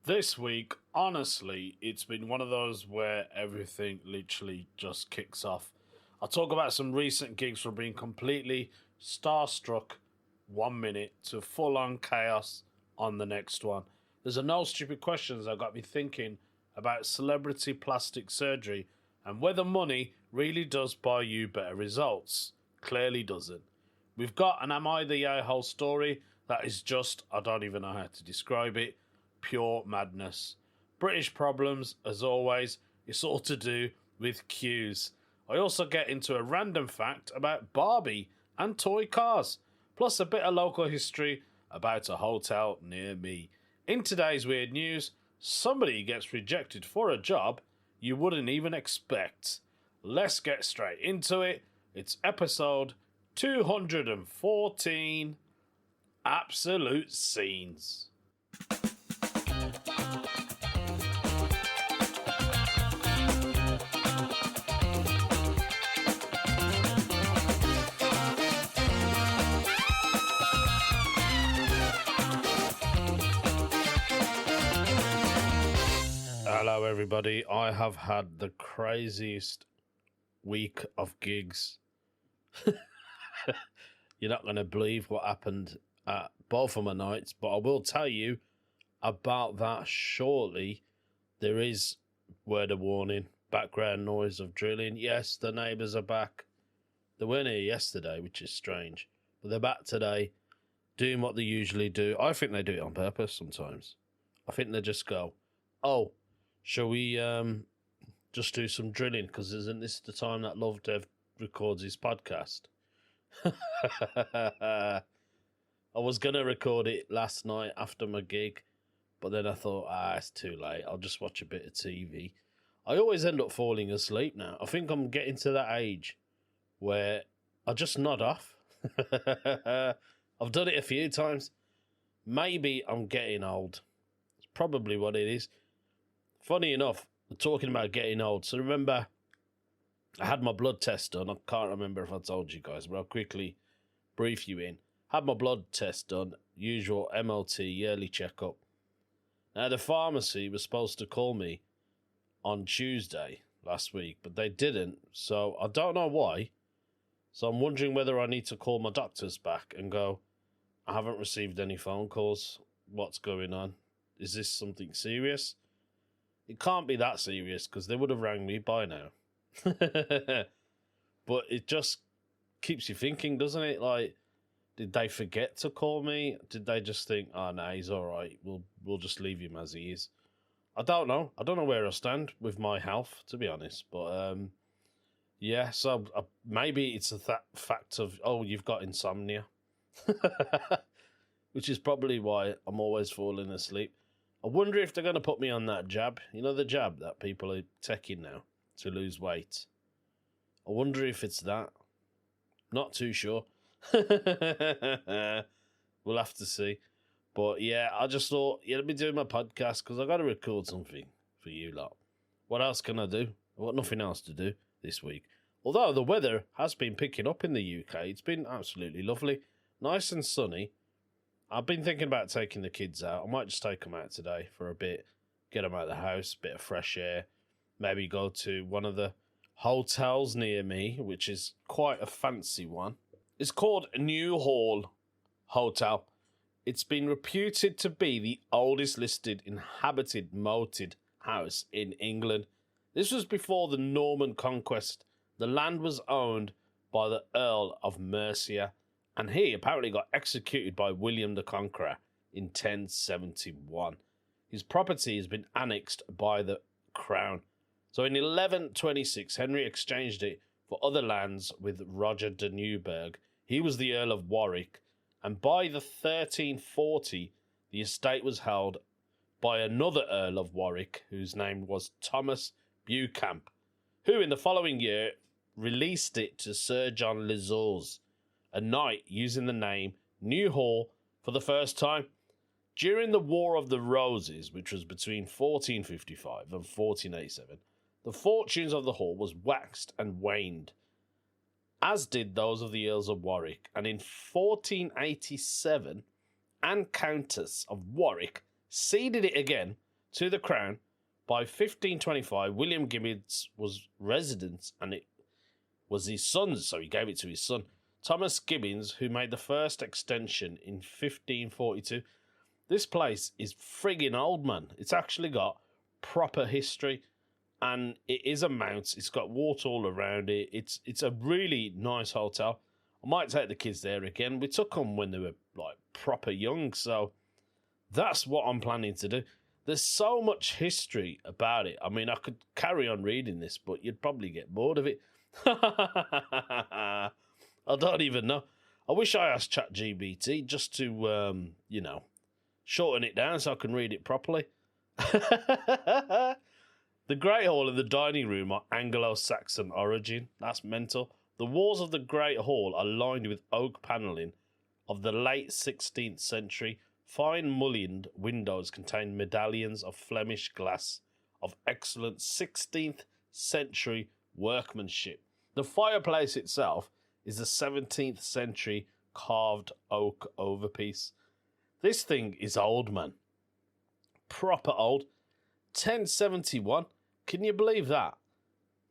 This week, honestly, it's been one of those where everything literally just kicks off. I'll talk about some recent gigs from being completely starstruck 1 minute to full on chaos on the next one. There's a no stupid questions that got me thinking about celebrity plastic surgery and whether money really does buy you better results. Clearly doesn't. We've got an Am I the A-hole story that is just, I don't even know how to describe it, pure madness. British problems, as always, it's all to do with queues. I also get into a random fact about Barbie and toy cars, plus a bit of local history about a hotel near me. In today's weird news, somebody gets rejected for a job you wouldn't even expect. Let's get straight into it. It's episode 214, Absolute Scenes. Hello, everybody. I have had the craziest week of gigs. You're not going to believe what happened at both of my nights, but I will tell you about that shortly. There is, word of warning, background noise of drilling. Yes, the neighbours are back. They weren't here yesterday, which is strange, but they're back today doing what they usually do. I think they do it on purpose sometimes. I think they just go, oh, shall we just do some drilling? Because isn't this the time that Lovdev records his podcast? I was going to record it last night after my gig, but then I thought, it's too late. I'll just watch a bit of TV. I always end up falling asleep now. I think I'm getting to that age where I just nod off. I've done it a few times. Maybe I'm getting old. It's probably what it is. Funny enough, talking about getting old. So remember, I had my blood test done. I can't remember if I told you guys, but I'll quickly brief you in. Had my blood test done, usual MLT, yearly checkup. Now, the pharmacy was supposed to call me on Tuesday last week, but they didn't. So I don't know why. So I'm wondering whether I need to call my doctors back and go, I haven't received any phone calls. What's going on? Is this something serious? It can't be that serious because they would have rang me by now. But it just keeps you thinking, doesn't it? Like, did they forget to call me? Did they just think, oh, no, he's all right. We'll just leave him as he is. I don't know. I don't know where I stand with my health, to be honest. But, yeah, so maybe it's a fact of, oh, you've got insomnia. Which is probably why I'm always falling asleep. I wonder if they're going to put me on that jab. You know, the jab that people are taking now to lose weight. I wonder if it's that. Not too sure. We'll have to see. But yeah, I just thought, let me do my podcast because I got to record something for you lot. What else can I do? I've got nothing else to do this week. Although the weather has been picking up in the UK. It's been absolutely lovely. Nice and sunny. I've been thinking about taking the kids out. I might just take them out today for a bit, get them out of the house, bit of fresh air, maybe go to one of the hotels near me, which is quite a fancy one. It's called New Hall Hotel. It's been reputed to be the oldest listed inhabited moated house in England. This was before the Norman conquest. The land was owned by the Earl of Mercia, and he apparently got executed by William the Conqueror in 1071. His property has been annexed by the crown. So in 1126, Henry exchanged it for other lands with Roger de Newburgh. He was the Earl of Warwick, and by the 1340, the estate was held by another Earl of Warwick, whose name was Thomas Beauchamp, who in the following year released it to Sir John Lizours, a knight using the name New Hall for the first time. During the War of the Roses, which was between 1455 and 1487, the fortunes of the hall was waxed and waned, as did those of the Earls of Warwick, and in 1487, Anne Countess of Warwick ceded it again to the crown. By 1525, William Gibbons was resident, and it was his son's, so he gave it to his son, Thomas Gibbons, who made the first extension in 1542. This place is friggin' old, man. It's actually got proper history, and it is a mount. It's got water all around it. It's a really nice hotel. I might take the kids there again. We took them when they were like proper young, so that's what I'm planning to do. There's so much history about it. I mean, I could carry on reading this, but you'd probably get bored of it. I don't even know. I wish I asked ChatGPT just to, shorten it down so I can read it properly. The Great Hall and the dining room are Anglo-Saxon origin. That's mental. The walls of the Great Hall are lined with oak panelling of the late 16th century. Fine mullioned windows contain medallions of Flemish glass of excellent 16th century workmanship. The fireplace itself is a 17th century carved oak overpiece. This thing is old, man. Proper old. 1071. Can you believe that?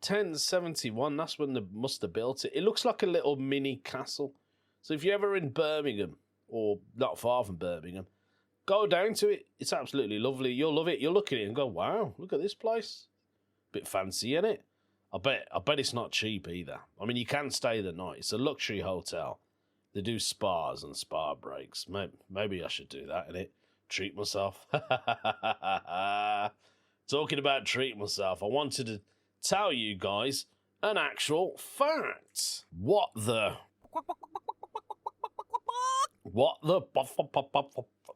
1071, that's when they must have built it. It looks like a little mini castle. So if you're ever in Birmingham, or not far from Birmingham, go down to it. It's absolutely lovely. You'll love it. You'll look at it and go, wow, look at this place. Bit fancy, isn't it? I bet it's not cheap either. I mean, you can stay the night. It's a luxury hotel. They do spas and spa breaks. Maybe I should do that, innit? Treat myself. Talking about treat myself, I wanted to tell you guys an actual fact. What the...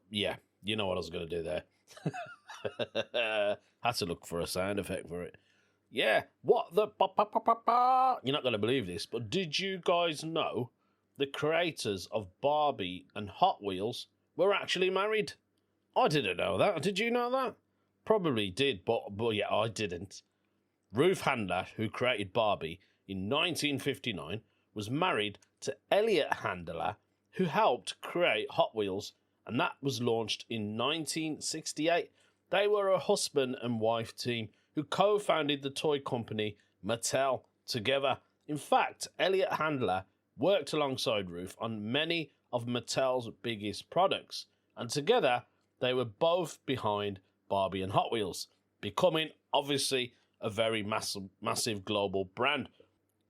Yeah, you know what I was going to do there. Had to look for a sound effect for it. Yeah, what the... You're not going to believe this, but did you guys know the creators of Barbie and Hot Wheels were actually married? I didn't know that. Did you know that? Probably did, but yeah, I didn't. Ruth Handler, who created Barbie in 1959, was married to Elliot Handler, who helped create Hot Wheels, and that was launched in 1968. They were a husband and wife team who co-founded the toy company Mattel together. In fact, Elliot Handler worked alongside Ruth on many of Mattel's biggest products, and together they were both behind Barbie and Hot Wheels, becoming obviously a very massive global brand.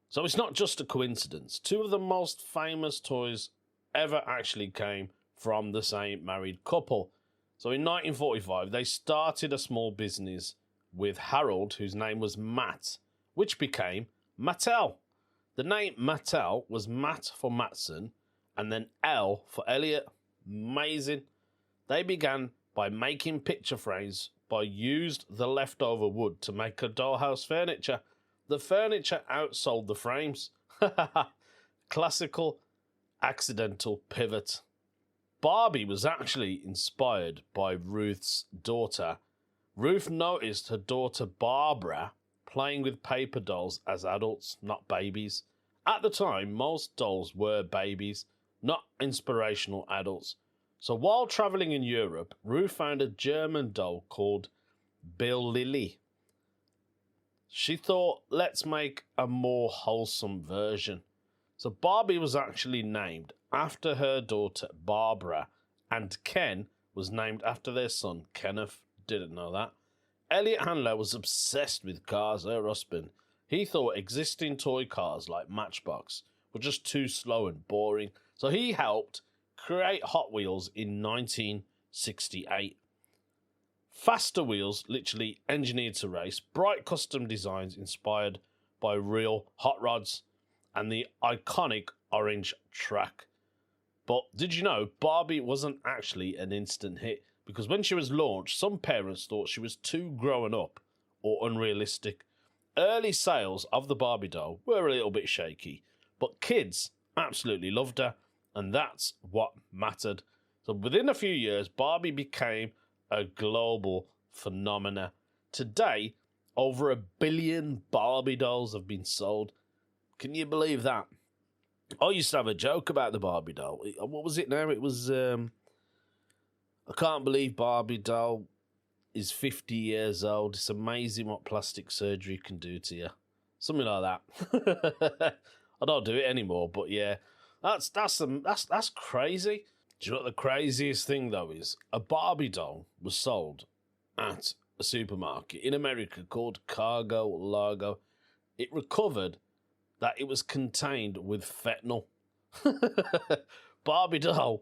So it's not just a coincidence. Two of the most famous toys ever actually came from the same married couple. So in 1945, they started a small business with Harold, whose name was Matt, which became Mattel. The name Mattel was Matt for Matson, and then L for Elliot. Amazing. They began by making picture frames by used the leftover wood to make a dollhouse furniture. The furniture outsold the frames. Classical accidental pivot. Barbie was actually inspired by Ruth's daughter. Ruth noticed her daughter Barbara playing with paper dolls as adults, not babies. At the time, most dolls were babies, not inspirational adults. So while travelling in Europe, Ruth found a German doll called Bill Lilly. She thought, let's make a more wholesome version. So Barbie was actually named after her daughter Barbara, and Ken was named after their son Kenneth. Didn't know that. Elliot Handler was obsessed with cars, her husband. He thought existing toy cars like Matchbox were just too slow and boring, so he helped create Hot Wheels in 1968. Faster wheels, literally engineered to race, bright custom designs inspired by real hot rods, and the iconic orange track. But did you know Barbie wasn't actually an instant hit? Because when she was launched, some parents thought she was too grown up or unrealistic. Early sales of the Barbie doll were a little bit shaky, but kids absolutely loved her, and that's what mattered. So within a few years, Barbie became a global phenomena. Today, over 1 billion Barbie dolls have been sold. Can you believe that? I used to have a joke about the Barbie doll. What was it now? It was, I can't believe Barbie doll. is 50 years old. It's amazing what plastic surgery can do to you. Something like that. I don't do it anymore, but yeah, that's crazy. Do you know what the craziest thing though is? A Barbie doll was sold at a supermarket in America called Cargo Largo. It recovered that it was contained with fentanyl. Barbie doll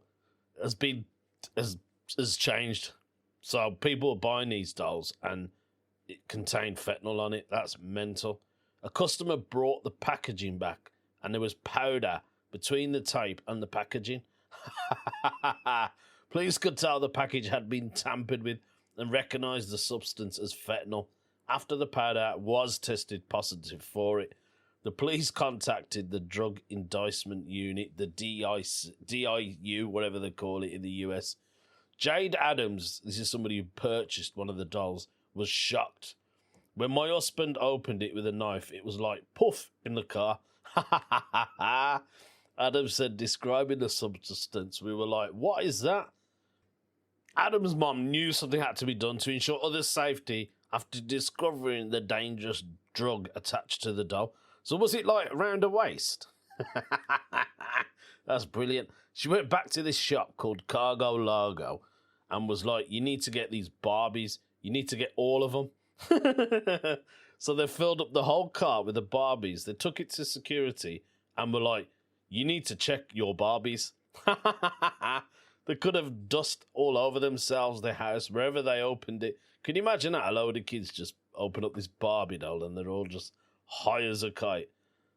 has changed. So people are buying these dolls and it contained fentanyl on it. That's mental. A customer brought the packaging back and there was powder between the tape and the packaging. Police could tell the package had been tampered with and recognised the substance as fentanyl. After the powder was tested positive for it, the police contacted the Drug Endorsement Unit, the DIU, whatever they call it in the US. Jade Adams, this is somebody who purchased one of the dolls, was shocked. When my husband opened it with a knife, it was like poof in the car. Adams said, describing the substance, we were like, what is that? Adam's mom knew something had to be done to ensure others' safety after discovering the dangerous drug attached to the doll. So was it like around her waist? That's brilliant. She went back to this shop called Cargo Largo and was like, you need to get these Barbies. You need to get all of them. So they filled up the whole car with the Barbies. They took it to security and were like, you need to check your Barbies. They could have dust all over themselves, their house, wherever they opened it. Can you imagine that? A load of kids just open up this Barbie doll and they're all just high as a kite.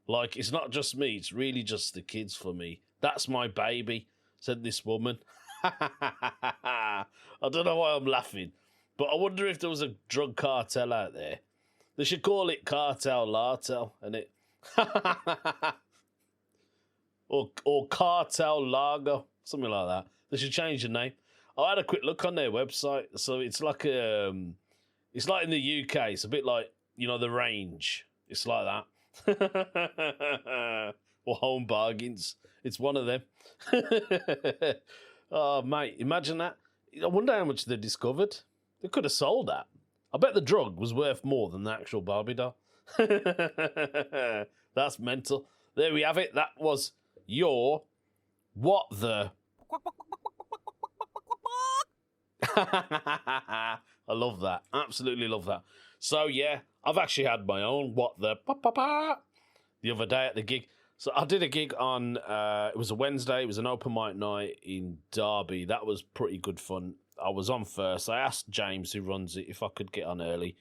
Like, it's not just me, it's really just the kids for me. That's my baby, said this woman. I don't know why I'm laughing, but I wonder if there was a drug cartel out there. They should call it Cartel Lartel, innit? or Cartel Largo, something like that. They should change the name. I had a quick look on their website, so it's like it's like in the UK. It's a bit like, you know, the Range. It's like that. Or Home Bargains. It's one of them. Oh, mate, imagine that. I wonder how much they discovered. They could have sold that. I bet the drug was worth more than the actual Barbie doll. That's mental. There we have it. That was your What the... I love that. Absolutely love that. So, yeah, I've actually had my own What the... the other day at the gig. So I did a gig on, it was a Wednesday, it was an open mic night in Derby. That was pretty good fun. I was on first. I asked James, who runs it, if I could get on early.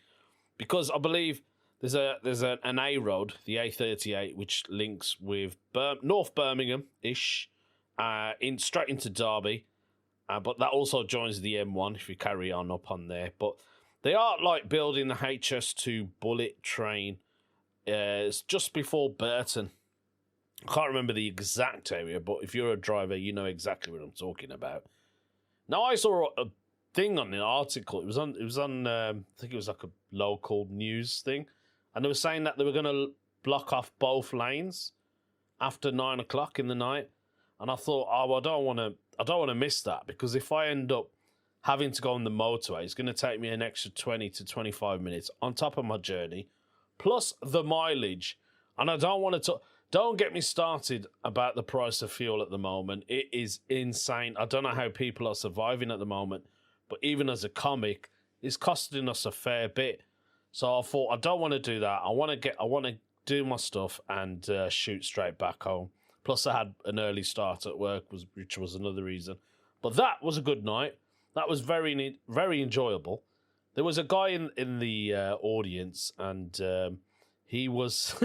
Because I believe there's an A road, the A38, which links with North Birmingham-ish, straight into Derby. But that also joins the M1 if you carry on up on there. But they are like building the HS2 bullet train. It's just before Burton. I can't remember the exact area, but if you're a driver, you know exactly what I'm talking about. Now, I saw a thing on an article. It was on. I think it was like a local news thing, and they were saying that they were going to block off both lanes after 9 o'clock in the night. And I thought, oh, I don't want to miss that, because if I end up having to go on the motorway, it's going to take me an extra 20 to 25 minutes on top of my journey, plus the mileage, and I don't want to. Don't get me started about the price of fuel at the moment. It is insane. I don't know how people are surviving at the moment, but even as a comic, it's costing us a fair bit. So I thought, I don't want to do that. I want to do my stuff and shoot straight back home. Plus, I had an early start at work, which was another reason. But that was a good night. That was very, very enjoyable. There was a guy in the audience, and he was...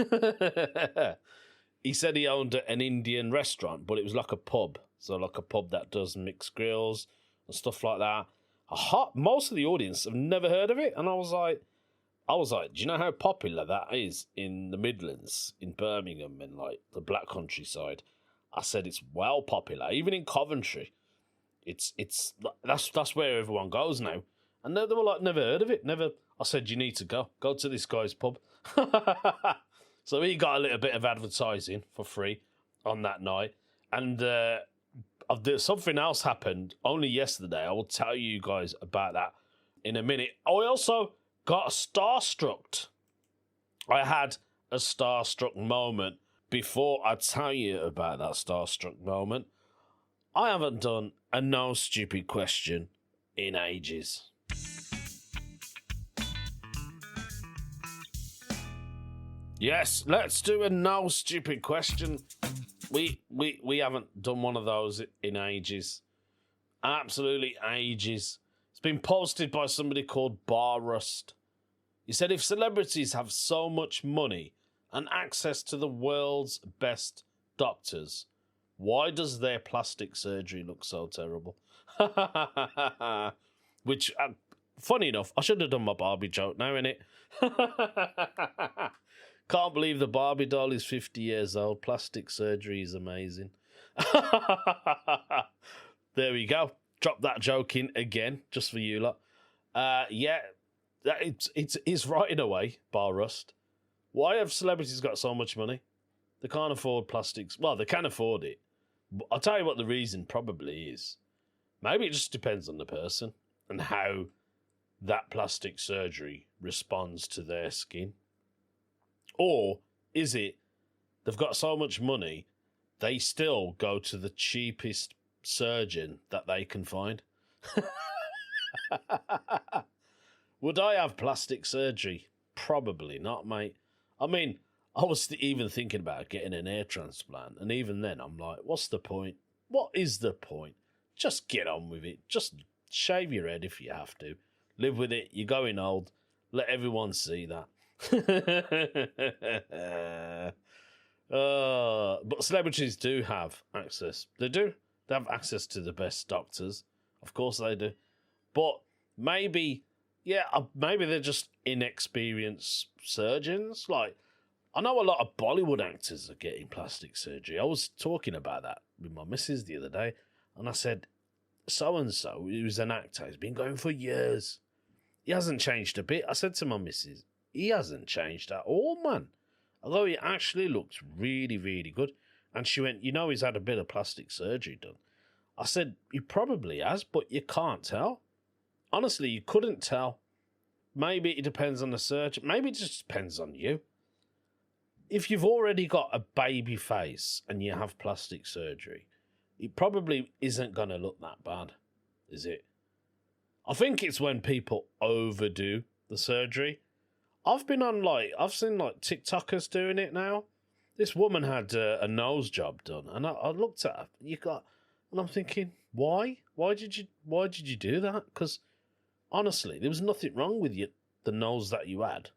He said he owned an Indian restaurant, but it was like a pub. So like a pub that does mixed grills and stuff like that. Most of the audience have never heard of it. And I was like, do you know how popular that is in the Midlands, in Birmingham and like the Black Countryside? I said it's well popular. Even in Coventry, that's where everyone goes now. And they were like, never heard of it. Never. I said, you need to go to this guy's pub. So he got a little bit of advertising for free on that night. And something else happened only yesterday. I will tell you guys about that. in a minute. I also got starstruck. I had a starstruck moment. Before I tell you about that starstruck moment, I haven't done a no stupid question in ages. Yes, let's do a no stupid question. We haven't done one of those in ages. Absolutely ages. It's been posted by somebody called Barrust. He said, if celebrities have so much money and access to the world's best doctors, why does their plastic surgery look so terrible? Which, funny enough, I should have done my Barbie joke now, innit? Can't believe the Barbie doll is 50 years old. Plastic surgery is amazing. There we go. Drop that joke in again, just for you lot. Yeah, it's right in a way, Bar Rust. Why have celebrities got so much money? They can't afford plastics. Well, they can afford it. But I'll tell you what the reason probably is. Maybe it just depends on the person and how that plastic surgery responds to their skin. Or is it they've got so much money, they still go to the cheapest surgeon that they can find? Would I have plastic surgery? Probably not, mate. I mean, I was even thinking about getting an hair transplant, and even then I'm like, what's the point? What is the point? Just get on with it. Just shave your head if you have to. Live with it. You're going old. Let everyone see that. But celebrities do have access. They do. They have access to the best doctors. Of course they do. But maybe, maybe they're just inexperienced surgeons. Like, I know a lot of Bollywood actors are getting plastic surgery. I was talking about that with my missus the other day, and I said, so-and-so, who's an actor, he's been going for years. He hasn't changed a bit. I said to my missus, he hasn't changed at all, man. Although he actually looks really, really good. And she went, he's had a bit of plastic surgery done. I said, he probably has, but you can't tell. Honestly, you couldn't tell. Maybe it depends on the surgeon. Maybe it just depends on you. If you've already got a baby face and you have plastic surgery, it probably isn't going to look that bad, is it? I think it's when people overdo the surgery. I've seen TikTokers doing it now. This woman had a nose job done, and I looked at her. And I'm thinking, why? Why did you do that? Because honestly, there was nothing wrong with the nose that you had.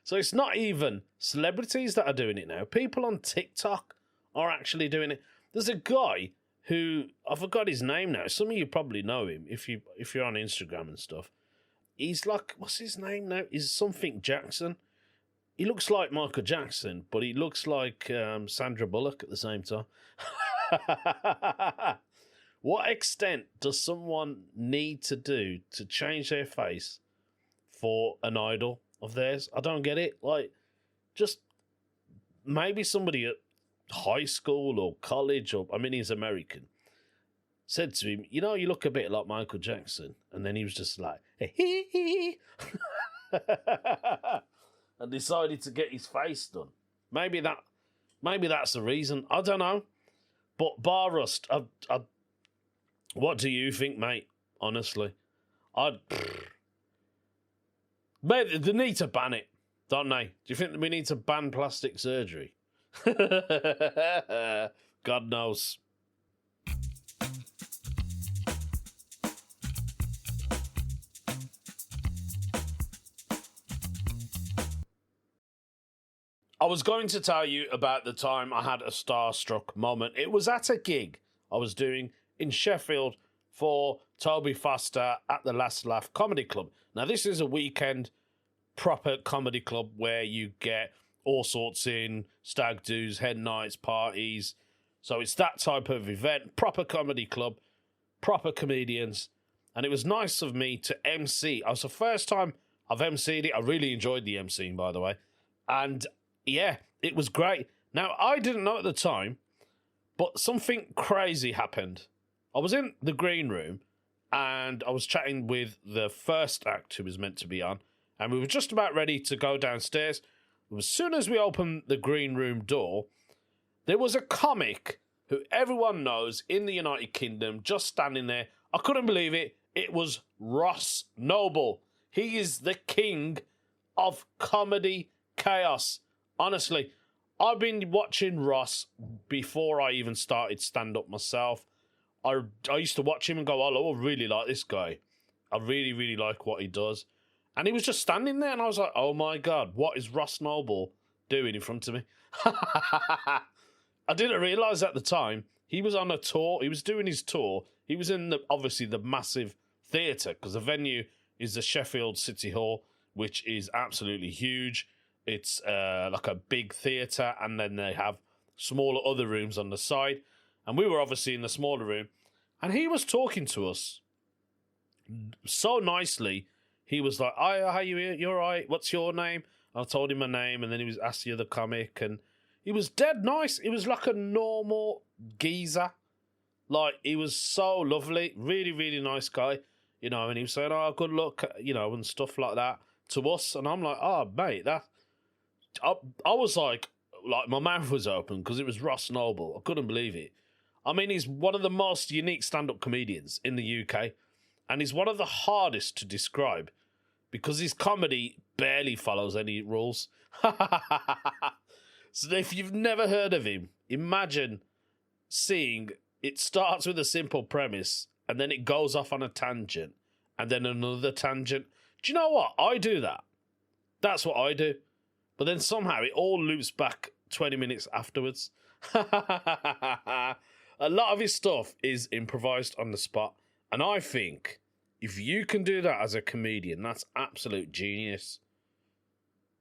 So it's not even celebrities that are doing it now. People on TikTok are actually doing it. There's a guy who, I forgot his name now. Some of you probably know him if you're on Instagram and stuff. He's like, what's his name now? He's something Jackson. He looks like Michael Jackson, but he looks like Sandra Bullock at the same time. What extent does someone need to do to change their face for an idol of theirs? I don't get it. Like, just maybe somebody at high school or college, he's American, said to him, you look a bit like Michael Jackson. And then he was just like, hey. And decided to get his face done. Maybe that's the reason. I don't know. But Bar Rust, what do you think, mate? Honestly, Mate, they need to ban it, don't they? Do you think that we need to ban plastic surgery? God knows. I was going to tell you about the time I had a starstruck moment. It was at a gig I was doing in Sheffield for Toby Foster at the Last Laugh Comedy Club. Now, this is a weekend proper comedy club where you get all sorts in, stag do's, hen nights, parties. So it's that type of event, proper comedy club, proper comedians. And it was nice of me to MC. It was the first time I've MC'd it. I really enjoyed the MCing, by the way. And yeah, it was great. Now, I didn't know at the time, but something crazy happened. I was in the green room, and I was chatting with the first act who was meant to be on, and we were just about ready to go downstairs. As soon as we opened the green room door, there was a comic who everyone knows in the United Kingdom just standing there. I couldn't believe it. It was Ross Noble. He is the king of comedy chaos. Honestly, I've been watching Ross before I even started stand-up myself. I used to watch him and go, oh, I really like this guy. I really, really like what he does. And he was just standing there, and I was like, oh my God, what is Ross Noble doing in front of me? I didn't realise at the time he was on a tour. He was doing his tour. He was in, obviously, the massive theatre, because the venue is the Sheffield City Hall, which is absolutely huge. It's like a big theatre, and then they have smaller other rooms on the side. And we were obviously in the smaller room, and he was talking to us so nicely. He was like, "Hi, how you? You all right? What's your name?" I told him my name, and then he was asked the other comic, and he was dead nice. He was like a normal geezer. Like, he was so lovely, really, really nice guy, you know, and he was saying, oh, good luck, you know, and stuff like that to us. And I'm like, oh, mate, I was like my mouth was open because it was Ross Noble. I couldn't believe it. I mean, he's one of the most unique stand-up comedians in the UK, and he's one of the hardest to describe because his comedy barely follows any rules. So if you've never heard of him, imagine seeing it starts with a simple premise and then it goes off on a tangent and then another tangent. Do you know what? I do that. That's what I do. But then somehow it all loops back 20 minutes afterwards. A lot of his stuff is improvised on the spot. And I think if you can do that as a comedian, that's absolute genius.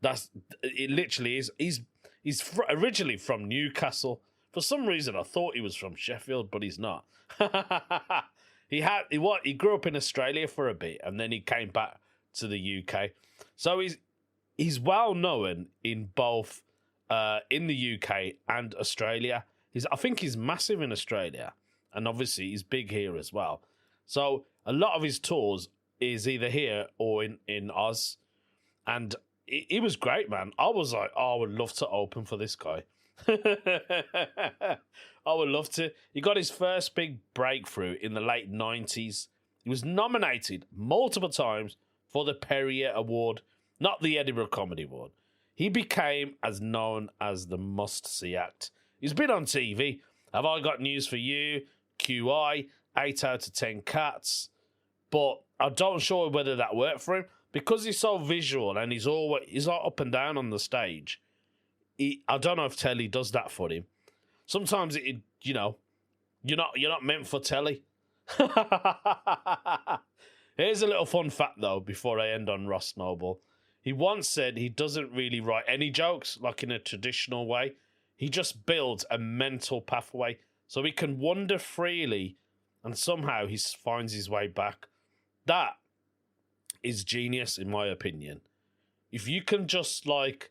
It literally is. He's originally from Newcastle. For some reason, I thought he was from Sheffield, but he's not. He grew up in Australia for a bit, and then he came back to the UK. So he's well known in both in the UK and Australia. I think he's massive in Australia, and obviously he's big here as well. So a lot of his tours is either here or in Oz, and it was great, man. I was like, oh, I would love to open for this guy. I would love to. He got his first big breakthrough in the late 90s. He was nominated multiple times for the Perrier Award, not the Edinburgh Comedy Award. He became as known as the must-see act. He's been on TV. Have I Got News for You? QI, 8 out of 10 cats. But I'm not sure whether that worked for him because he's so visual and he's like up and down on the stage. I don't know if telly does that for him. Sometimes you're not meant for telly. Here's a little fun fact though before I end on Ross Noble. He once said he doesn't really write any jokes like in a traditional way. He just builds a mental pathway so he can wander freely and somehow he finds his way back. That is genius in my opinion. If you can just like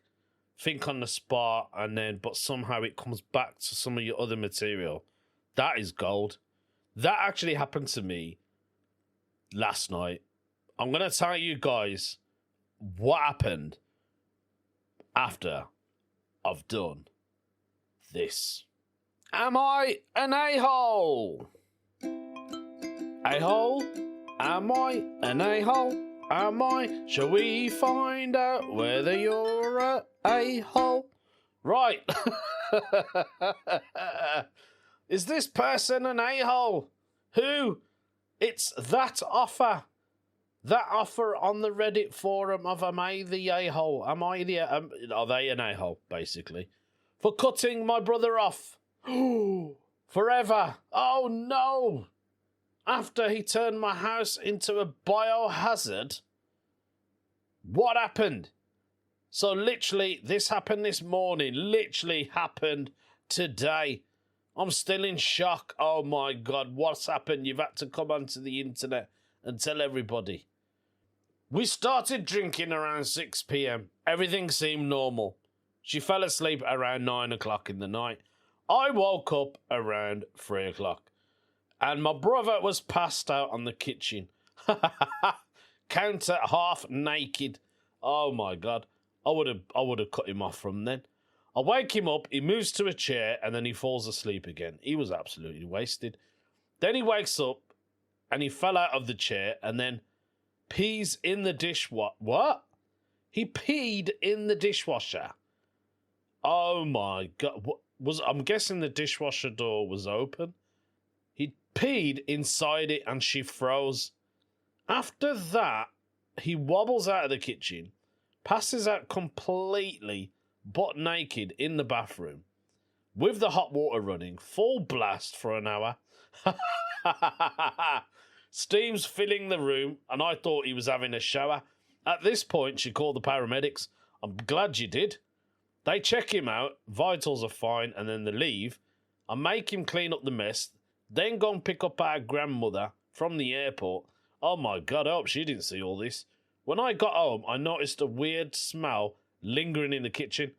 think on the spot but somehow it comes back to some of your other material, that is gold. That actually happened to me last night. I'm going to tell you guys what happened after I've done this. Am I an a-hole? A-hole? Am I an a-hole? Am I? Shall we find out whether you're a-hole? Right. Is this person an a-hole? Who? It's that offer. That offer on the Reddit forum of am I the a-hole? Am I the... are they an a-hole, basically? For cutting my brother off. Forever. Oh, no. After he turned my house into a biohazard. What happened? So literally, this happened this morning. Literally happened today. I'm still in shock. Oh, my God. What's happened? You've had to come onto the internet and tell everybody. We started drinking around 6 p.m. Everything seemed normal. She fell asleep around 9 o'clock in the night. I woke up around 3 o'clock. And my brother was passed out on the kitchen counter, half naked. Oh my God. I would have cut him off from then. I wake him up, he moves to a chair, and then he falls asleep again. He was absolutely wasted. Then he wakes up, and he fell out of the chair, and then pees in the dishwasher. What? He peed in the dishwasher. Oh my God. I'm guessing the dishwasher door was open. He peed inside it, and she froze. After that, he wobbles out of the kitchen, passes out completely butt naked in the bathroom with the hot water running, full blast for an hour. Steam's filling the room, and I thought he was having a shower. At this point, she called the paramedics. I'm glad you did. They check him out, vitals are fine, and then they leave. I make him clean up the mess, then go and pick up our grandmother from the airport. Oh my God, I hope she didn't see all this. When I got home, I noticed a weird smell lingering in the kitchen.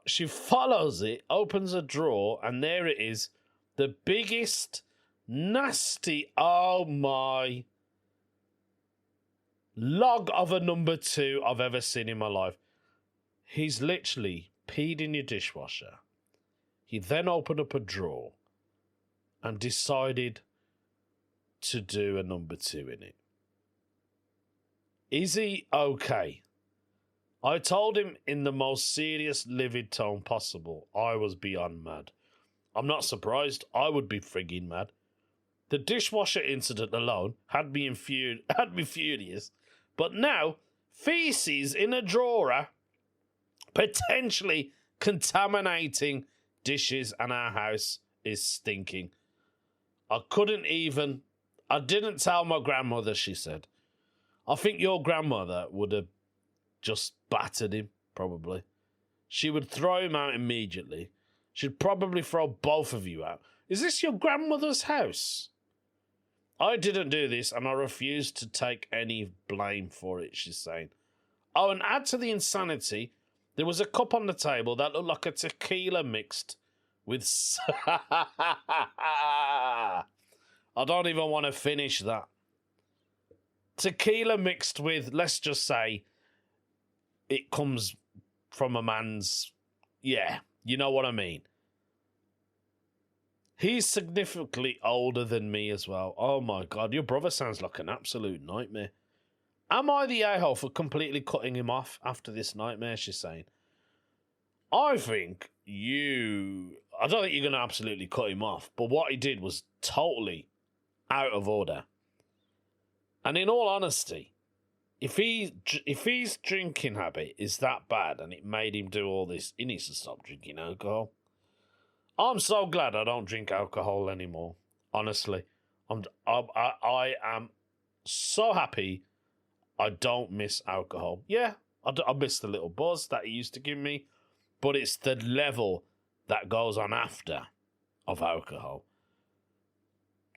She follows it, opens a drawer, and there it is. The biggest, nasty, oh my, log of a number 2 I've ever seen in my life. He's literally peed in your dishwasher. He then opened up a drawer and decided to do a number 2 in it. Is he okay? I told him in the most serious, livid tone possible. I was beyond mad. I'm not surprised. I would be frigging mad. The dishwasher incident alone had me furious. But now, feces in a drawer, potentially contaminating dishes, and our house is stinking. I didn't tell my grandmother, she said. I think your grandmother would have just battered him, probably. She would throw him out immediately. She'd probably throw both of you out. Is this your grandmother's house? I didn't do this, and I refuse to take any blame for it, she's saying. Oh, and add to the insanity, there was a cup on the table that looked like a tequila mixed with... I don't even want to finish that. Tequila mixed with, let's just say, it comes from a man's... Yeah, you know what I mean. He's significantly older than me as well. Oh my God, your brother sounds like an absolute nightmare. Am I the a-hole for completely cutting him off after this nightmare, she's saying? I don't think you're going to absolutely cut him off, but what he did was totally out of order. And in all honesty, if his drinking habit is that bad and it made him do all this, he needs to stop drinking alcohol. I'm so glad I don't drink alcohol anymore. Honestly, I am so happy I don't miss alcohol. Yeah, I miss the little buzz that it used to give me, but it's the level that goes on after of alcohol.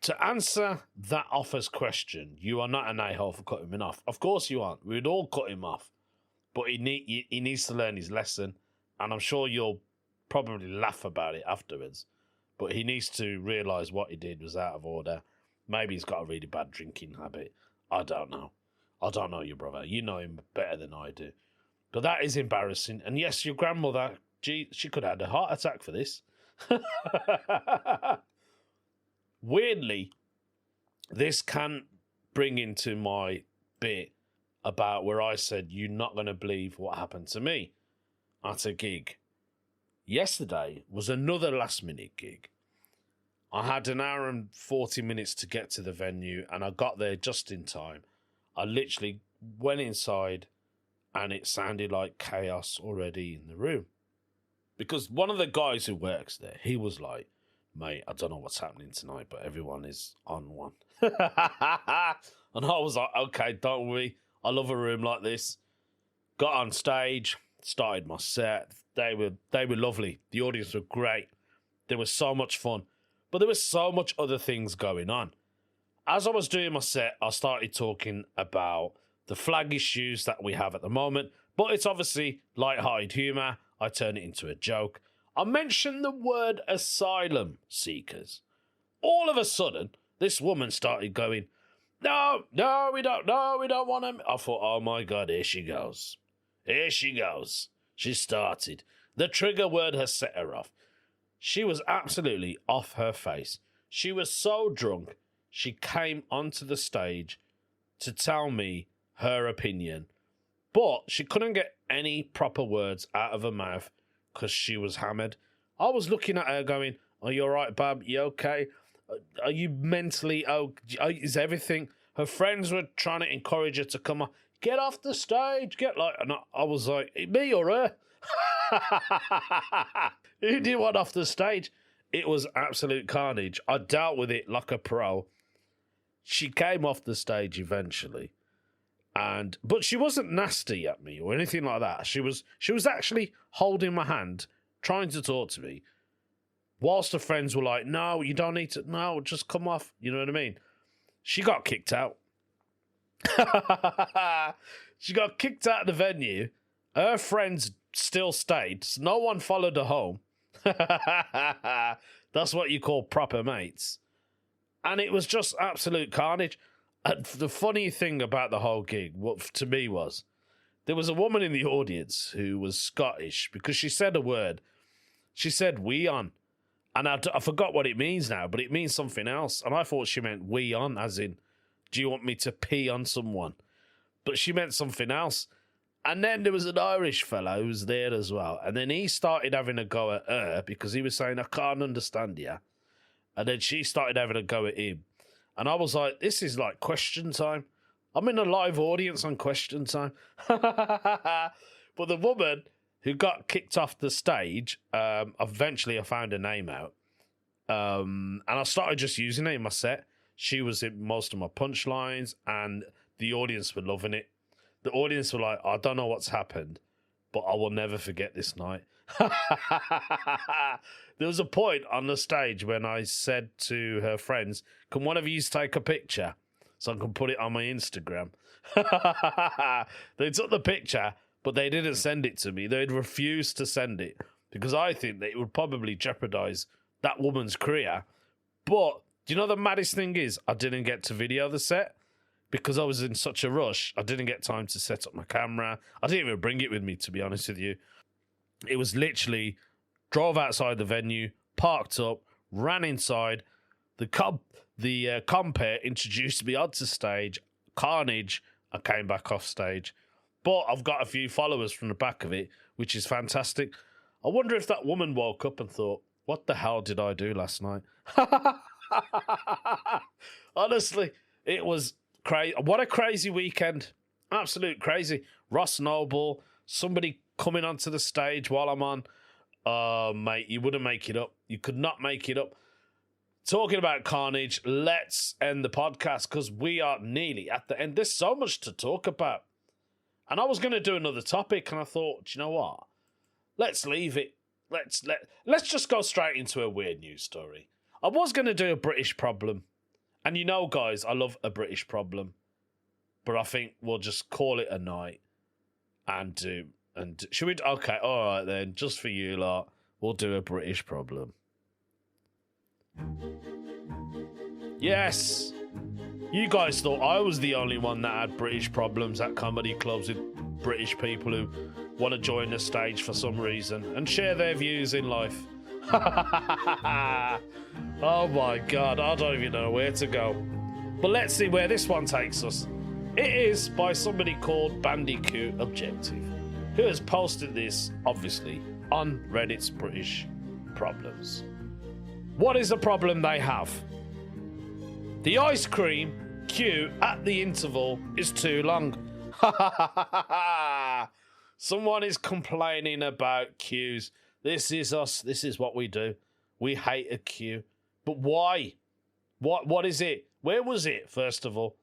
To answer that offer's question, you are not an a-hole for cutting him off. Of course you aren't. We'd all cut him off. But he needs to learn his lesson, and I'm sure you'll probably laugh about it afterwards. But he needs to realise what he did was out of order. Maybe he's got a really bad drinking habit. I don't know. I don't know your brother. You know him better than I do. But that is embarrassing. And yes, your grandmother, she could have had a heart attack for this. Weirdly, this can bring into my bit about where I said, you're not going to believe what happened to me at a gig. Yesterday was another last-minute gig. I had an hour and 40 minutes to get to the venue, and I got there just in time. I literally went inside, and it sounded like chaos already in the room. Because one of the guys who works there, he was like, mate, I don't know what's happening tonight, but everyone is on one. And I was like, okay, don't worry. I love a room like this. Got on stage, started my set. They were lovely. The audience were great. There was so much fun. But there was so much other things going on. As I was doing my set, I started talking about the flag issues that we have at the moment. But it's obviously light-hearted humour. I turn it into a joke. I mentioned the word asylum seekers. All of a sudden, this woman started going, no, we don't want him. I thought, oh my God, here she goes. Here she goes. She started. The trigger word has set her off. She was absolutely off her face. She was so drunk, she came onto the stage to tell me her opinion. But she couldn't get any proper words out of her mouth because she was hammered. I was looking at her going, are you all right, Bab? You okay? Are you mentally okay? Is everything? Her friends were trying to encourage her to come on. Get off the stage. And I was like, me or her? Who did want off the stage? It was absolute carnage. I dealt with it like a pro. She came off the stage eventually. But she wasn't nasty at me or anything like that. She was actually holding my hand, trying to talk to me. Whilst her friends were like, no, you don't need to. No, just come off. You know what I mean? She got kicked out. She got kicked out of the venue. Her friends still stayed. So no one followed her home. That's what you call proper mates. And it was just absolute carnage. And the funny thing about the whole gig, what to me was, there was a woman in the audience who was Scottish because she said a word. She said, "we on." And I forgot what it means now, but it means something else. And I thought she meant "we on," as in, do you want me to pee on someone? But she meant something else. And then there was an Irish fellow who was there as well. And then he started having a go at her because he was saying, I can't understand you. And then she started having a go at him. And I was like, this is like question time. I'm in a live audience on question time. But the woman who got kicked off the stage, eventually I found her name out. And I started just using it in my set. She was in most of my punchlines, and the audience were loving it. The audience were like, I don't know what's happened, but I will never forget this night. There was a point on the stage when I said to her friends, can one of you take a picture so I can put it on my Instagram? They took the picture, but they didn't send it to me. They'd refused to send it because I think that it would probably jeopardize that woman's career. But do you know the maddest thing is I didn't get to video the set because I was in such a rush. I didn't get time to set up my camera. I didn't even bring it with me, to be honest with you. It was literally drove outside the venue, parked up, ran inside. The compere introduced me onto stage. Carnage. I came back off stage. But I've got a few followers from the back of it, which is fantastic. I wonder if that woman woke up and thought, what the hell did I do last night? Honestly, it was crazy. What a crazy weekend. Absolute crazy. Ross Noble, somebody coming onto the stage while I'm on. Mate, you wouldn't make it up. You could not make it up. Talking about carnage, let's end the podcast because we are nearly at the end. There's so much to talk about. And I was going to do another topic, and I thought, do you know what? Let's leave it. Let's just go straight into a weird news story. I was going to do a British problem. And you know, guys, I love a British problem. But I think we'll just call it a night and do... And should we... Okay, all right then. Just for you lot, we'll do a British problem. Yes! You guys thought I was the only one that had British problems at comedy clubs with British people who want to join the stage for some reason and share their views in life. Oh my God, I don't even know where to go. But let's see where this one takes us. It is by somebody called Bandicoot Objective, who has posted this, obviously, on Reddit's British Problems. What is the problem they have? The ice cream queue at the interval is too long. Someone is complaining about queues. This is us. This is what we do. We hate a queue. But why? What is it? Where was it, first of all?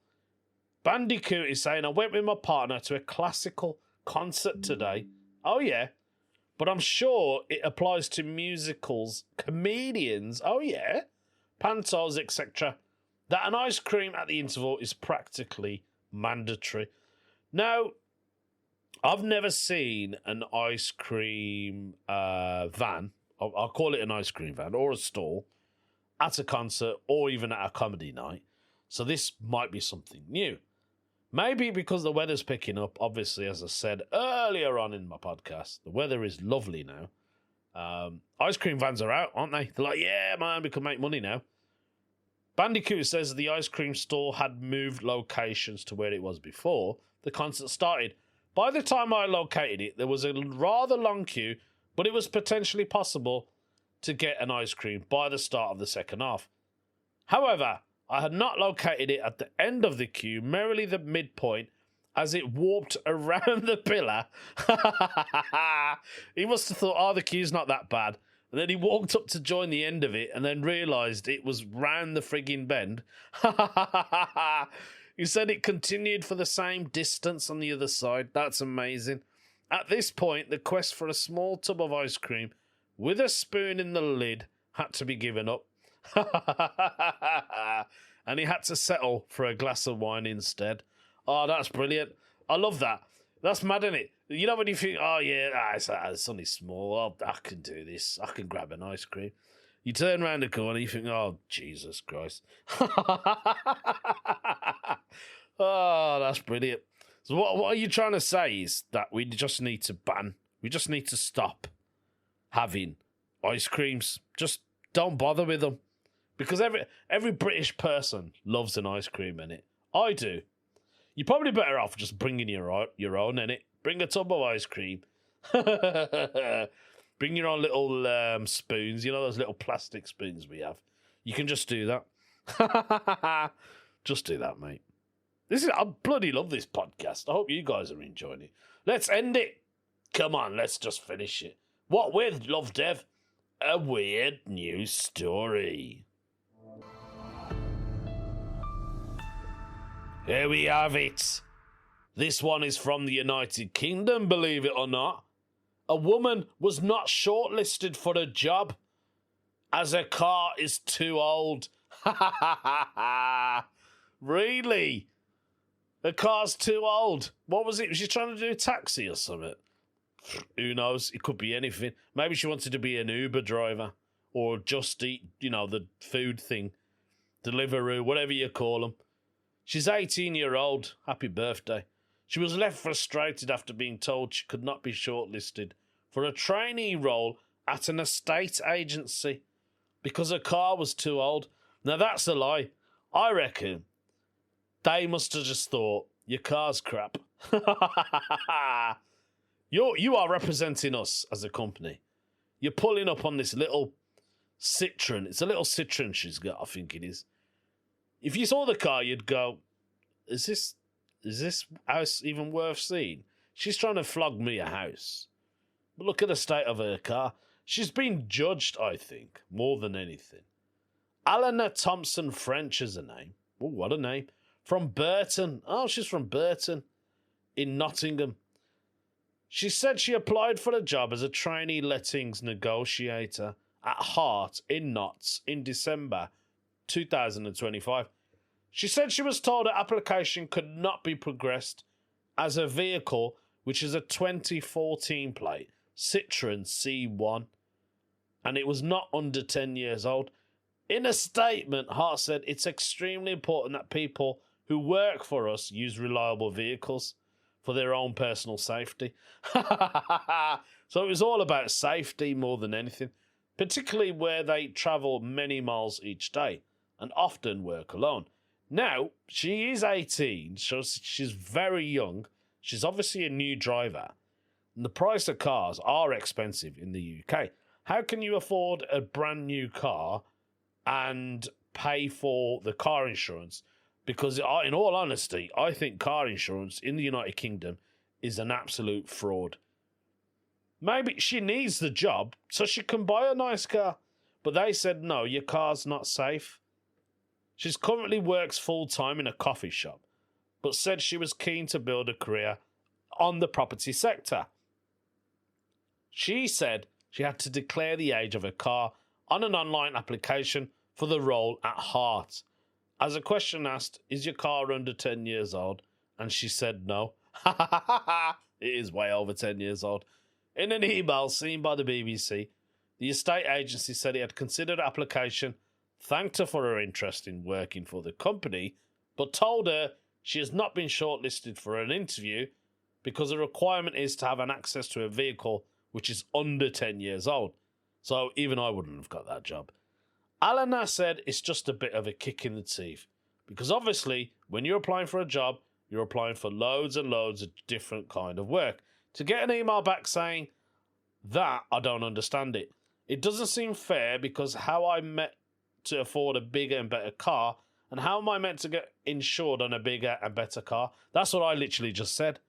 Bandicoot is saying, I went with my partner to a classical concert today. Oh, yeah. But I'm sure it applies to musicals, comedians. Oh, yeah. Pantos, etc. That an ice cream at the interval is practically mandatory. Now, I've never seen an ice cream van. I'll call it an ice cream van or a stall at a concert or even at a comedy night. So this might be something new. Maybe because the weather's picking up, obviously, as I said earlier on in my podcast, the weather is lovely now. Ice cream vans are out, aren't they? They're like, yeah, man, we can make money now. Bandicoot says the ice cream store had moved locations to where it was before the concert started. By the time I located it, there was a rather long queue, but it was potentially possible to get an ice cream by the start of the second half. However, I had not located it at the end of the queue, merely the midpoint, as it warped around the pillar. He must have thought, the queue's not that bad. And then he walked up to join the end of it and then realised it was round the frigging bend. He said it continued for the same distance on the other side. That's amazing. At this point, the quest for a small tub of ice cream with a spoon in the lid had to be given up. And he had to settle for a glass of wine instead. Oh, that's brilliant. I love that. That's mad, isn't it? You know when you think, it's only small. I can do this. I can grab an ice cream. You turn around the corner, you think, oh, Jesus Christ. Oh, that's brilliant. So what are you trying to say is that we just need to we just need to stop having ice creams. Just don't bother with them. Because every British person loves an ice cream, innit? I do. You're probably better off just bringing your own, innit? Bring a tub of ice cream. Bring your own little spoons. You know those little plastic spoons we have? You can just do that. Just do that, mate. I bloody love this podcast. I hope you guys are enjoying it. Let's end it. Come on, let's just finish it. What with, Lovdev? A weird news story. Here we have it. This one is from the United Kingdom, believe it or not. A woman was not shortlisted for a job as her car is too old. Really? Her car's too old. What was it? Was she trying to do a taxi or something? Who knows? It could be anything. Maybe she wanted to be an Uber driver or Just Eat, the food thing. Deliveroo, whatever you call them. She's 18-year-old. Happy birthday. She was left frustrated after being told she could not be shortlisted for a trainee role at an estate agency because her car was too old. Now, that's a lie. I reckon they must have just thought, your car's crap. You are representing us as a company. You're pulling up on this little Citroen. It's a little Citroen she's got, I think it is. If you saw the car, you'd go, is this house even worth seeing? She's trying to flog me a house. But look at the state of her car. She's been judged, I think, more than anything. Alana Thompson French is her name. Oh, what a name. From Burton. Oh, she's from Burton in Nottingham. She said she applied for a job as a trainee lettings negotiator at Hart in Notts in December 2025. She said she was told her application could not be progressed as her vehicle, which is a 2014 plate, Citroen C1, and it was not under 10 years old. In a statement, Hart said it's extremely important that people who work for us use reliable vehicles for their own personal safety. So it was all about safety more than anything, particularly where they travel many miles each day and often work alone. Now, she is 18, so she's very young. She's obviously a new driver. And the price of cars are expensive in the UK. How can you afford a brand new car and pay for the car insurance? Because in all honesty, I think car insurance in the United Kingdom is an absolute fraud. Maybe she needs the job so she can buy a nice car. But they said, no, your car's not safe. She currently works full-time in a coffee shop, but said she was keen to build a career on the property sector. She said she had to declare the age of her car on an online application for the role at Hart. As a question asked, is your car under 10 years old? And she said no. It is way over 10 years old. In an email seen by the BBC, the estate agency said it had considered application, thanked her for her interest in working for the company, but told her she has not been shortlisted for an interview because the requirement is to have an access to a vehicle which is under 10 years old. So even I wouldn't have got that job. AITAH said it's just a bit of a kick in the teeth, because obviously when you're applying for a job, you're applying for loads and loads of different kind of work. To get an email back saying that, I don't understand it. It doesn't seem fair, because how I meant to afford a bigger and better car, and how am I meant to get insured on a bigger and better car? That's what I literally just said.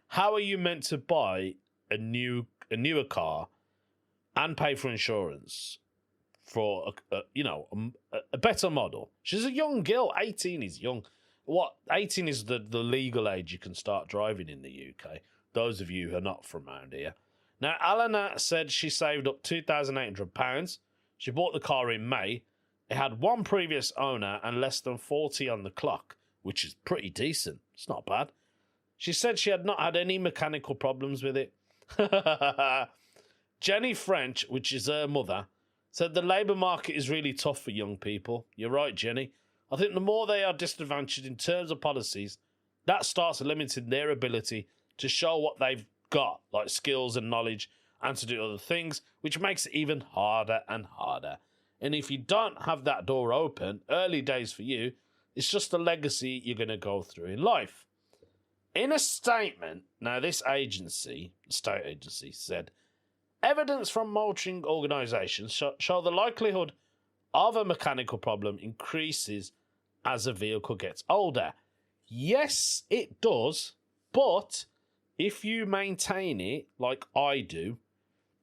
How are you meant to buy a newer car and pay for insurance for a better model? She's a young girl. 18 is young. 18 is the legal age you can start driving in the UK. Those of you who are not from around here. Now, AITAH said she saved up £2,800. She bought the car in May. It had one previous owner and less than 40 on the clock, which is pretty decent. It's not bad. She said she had not had any mechanical problems with it. Jenny French, which is her mother, said the labour market is really tough for young people. You're right, Jenny. I think the more they are disadvantaged in terms of policies, that starts limiting their ability to show what they've got, like skills and knowledge, and to do other things, which makes it even harder and harder. And if you don't have that door open, early days for you, it's just a legacy you're going to go through in life. In a statement, now this state agency said, evidence from motoring organisations show the likelihood of a mechanical problem increases as a vehicle gets older. Yes, it does, but if you maintain it like I do,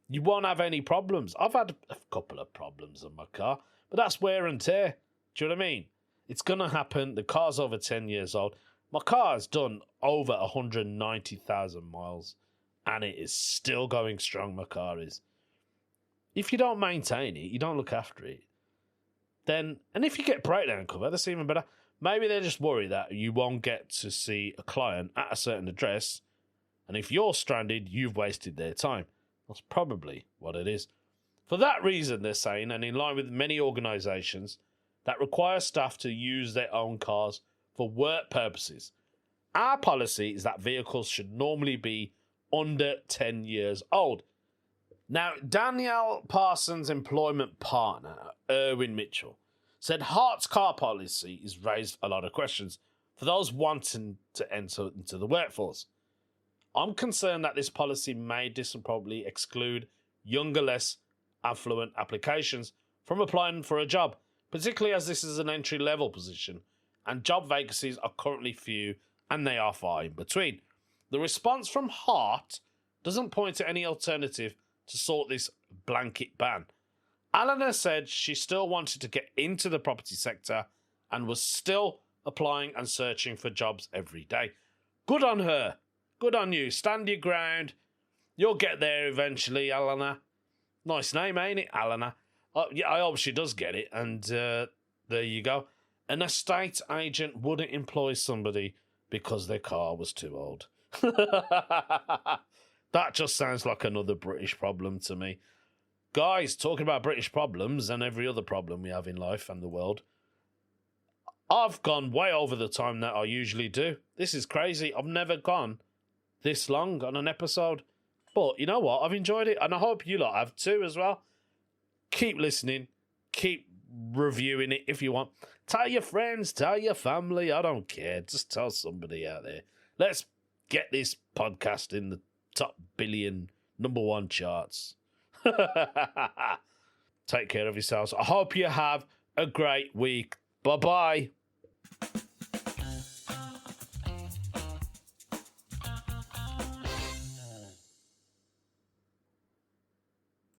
you won't have any problems. I've had a couple of problems on my car, but that's wear and tear. Do you know what I mean? It's going to happen. The car's over 10 years old. My car has done over 190,000 miles, and it is still going strong, my car is. If you don't maintain it, you don't look after it, then, and if you get breakdown cover, that's even better. Maybe they're just worried that you won't get to see a client at a certain address, and if you're stranded, you've wasted their time. That's probably what it is. For that reason, they're saying, and in line with many organisations that require staff to use their own cars for work purposes, our policy is that vehicles should normally be under 10 years old. Now, Danielle Parsons' employment partner, Erwin Mitchell, said Hart's car policy has raised a lot of questions for those wanting to enter into the workforce. I'm concerned that this policy may disproportionately exclude younger, less affluent applications from applying for a job, particularly as this is an entry-level position and job vacancies are currently few and they are far in between. The response from Hart doesn't point to any alternative to sort this blanket ban. AITAH said she still wanted to get into the property sector and was still applying and searching for jobs every day. Good on her. Good on you. Stand your ground. You'll get there eventually, AITAH. Nice name, ain't it, AITAH? Yeah, I hope she does get it. And there you go. An estate agent wouldn't employ somebody because their car was too old. That just sounds like another British problem to me. Guys, talking about British problems and every other problem we have in life and the world, I've gone way over the time that I usually do. This is crazy. I've never gone this long on an episode. But you know what? I've enjoyed it, and I hope you lot have too as well. Keep listening. Keep reviewing it if you want. Tell your friends, tell your family. I don't care. Just tell somebody out there. Let's get this podcast in the top billion #1 charts. Take care of yourselves. I hope you have a great week. Bye-bye.